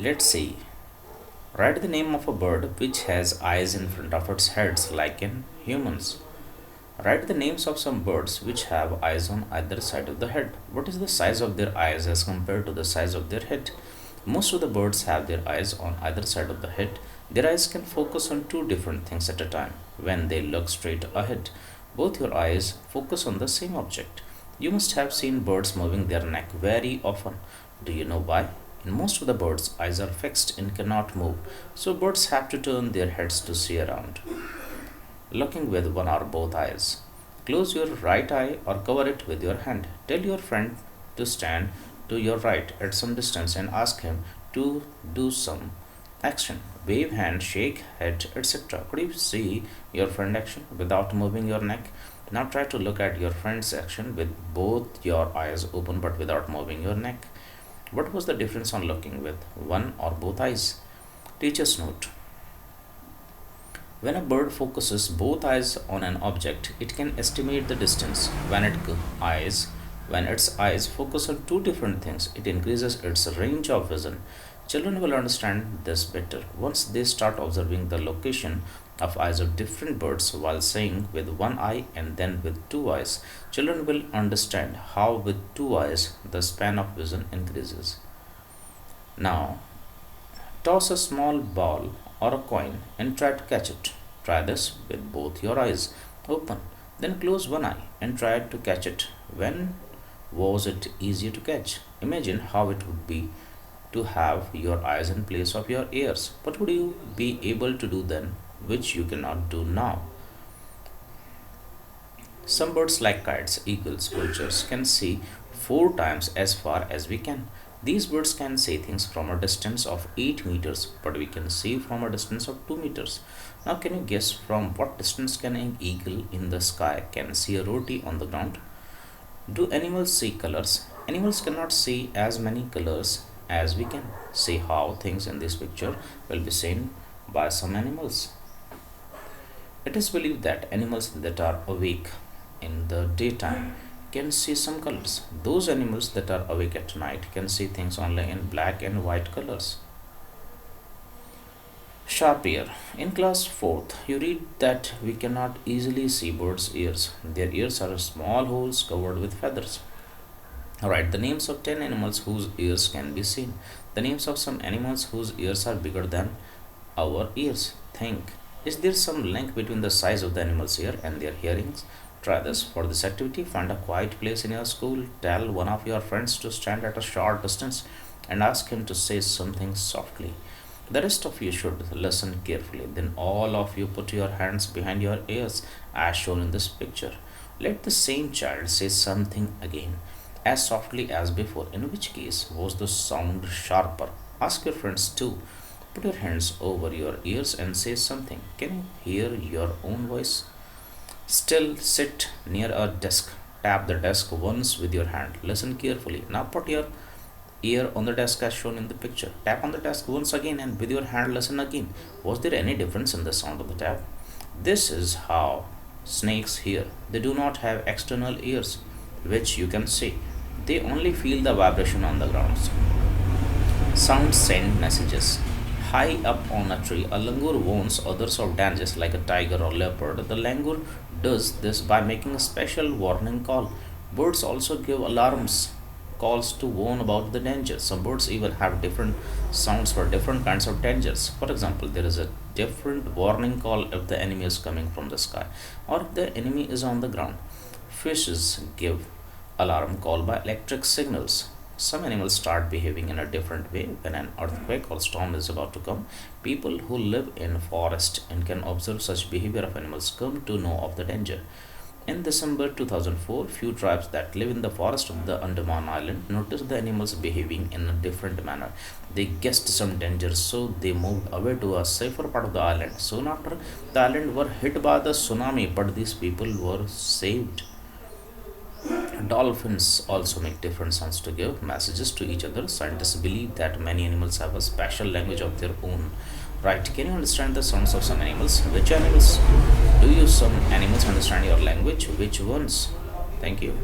Let's see. Write the name of a bird which has eyes in front of its heads like in humans. Write the names of some birds which have eyes on either side of the head. What is the size of their eyes as compared to the size of their head? Most of the birds have their eyes on either side of the head. Their eyes can focus on two different things at a time when they look straight ahead. Both your eyes focus on the same object. You must have seen birds moving their neck very often. Do you know why? In most of the birds, eyes are fixed and cannot move, so birds have to turn their heads to see around, looking with one or both eyes. Close your right eye or cover it with your hand. Tell your friend to stand to your right at some distance and ask him to do some action. Wave hand, shake head, etc. Could you see your friend action without moving your neck? Now try to look at your friend's action with both your eyes open but without moving your neck. What was the difference on looking with one or both eyes? Teacher's note. When a bird focuses both eyes on an object, it can estimate the distance. When its eyes focus on two different things, it increases its range of vision. Children will understand this better once they start observing the location of eyes of different birds while saying with one eye and then with two eyes. Children will understand how with two eyes the span of vision increases. Now, toss a small ball or a coin and try to catch it. Try this with both your eyes open. Then close one eye and try to catch it. When was it easier to catch? Imagine how it would be to have your eyes in place of your ears. What would you be able to do then, which you cannot do now? Some birds, like kites, eagles, vultures, can see 4 times as far as we can. These birds can see things from a distance of 8 meters, but we can see from a distance of 2 meters. Now, can you guess from what distance can an eagle in the sky can see a roti on the ground? Do animals see colors? Animals cannot see as many colors as we can. See how things in this picture will be seen by some animals. It is believed that animals that are awake in the daytime can see some colors. Those animals that are awake at night can see things only in black and white colors. Sharp ear. In class 4th, you read that we cannot easily see birds' ears. Their ears are small holes covered with feathers. Write the names of 10 animals whose ears can be seen. The names of some animals whose ears are bigger than our ears. Think. Is there some link between the size of the animal's ear and their hearings? Try this. For this activity, find a quiet place in your school. Tell one of your friends to stand at a short distance and ask him to say something softly. The rest of you should listen carefully. Then all of you put your hands behind your ears as shown in this picture. Let the same child say something again as softly as before, in which case was the sound sharper. Ask your friends too. Put your hands over your ears and say something. Can you hear your own voice? Still sit near a desk. Tap the desk once with your hand. Listen carefully. Now put your ear on the desk as shown in the picture. Tap on the desk once again and with your hand listen again. Was there any difference in the sound of the tap? This is how snakes hear. They do not have external ears, which you can see. They only feel the vibration on the ground. Sounds send messages. High up on a tree, a langur warns others of dangers like a tiger or leopard. The langur does this by making a special warning call. Birds also give alarms calls to warn about the danger. Some birds even have different sounds for different kinds of dangers. For example, there is a different warning call if the enemy is coming from the sky or if the enemy is on the ground. Fishes give alarm call by electric signals. Some animals start behaving in a different way when an earthquake or storm is about to come. People who live in forest and can observe such behavior of animals come to know of the danger. In December 2004, few tribes that live in the forest of the Andaman Island noticed the animals behaving in a different manner. They guessed some danger, so they moved away to a safer part of the island. Soon after, the island were hit by the tsunami, but these people were saved. Dolphins also make different sounds to give messages to each other. Scientists believe that many animals have a special language of their own. Right, can you understand the sounds of some animals? Which animals? Do you some animals understand your language? Which ones? Thank you.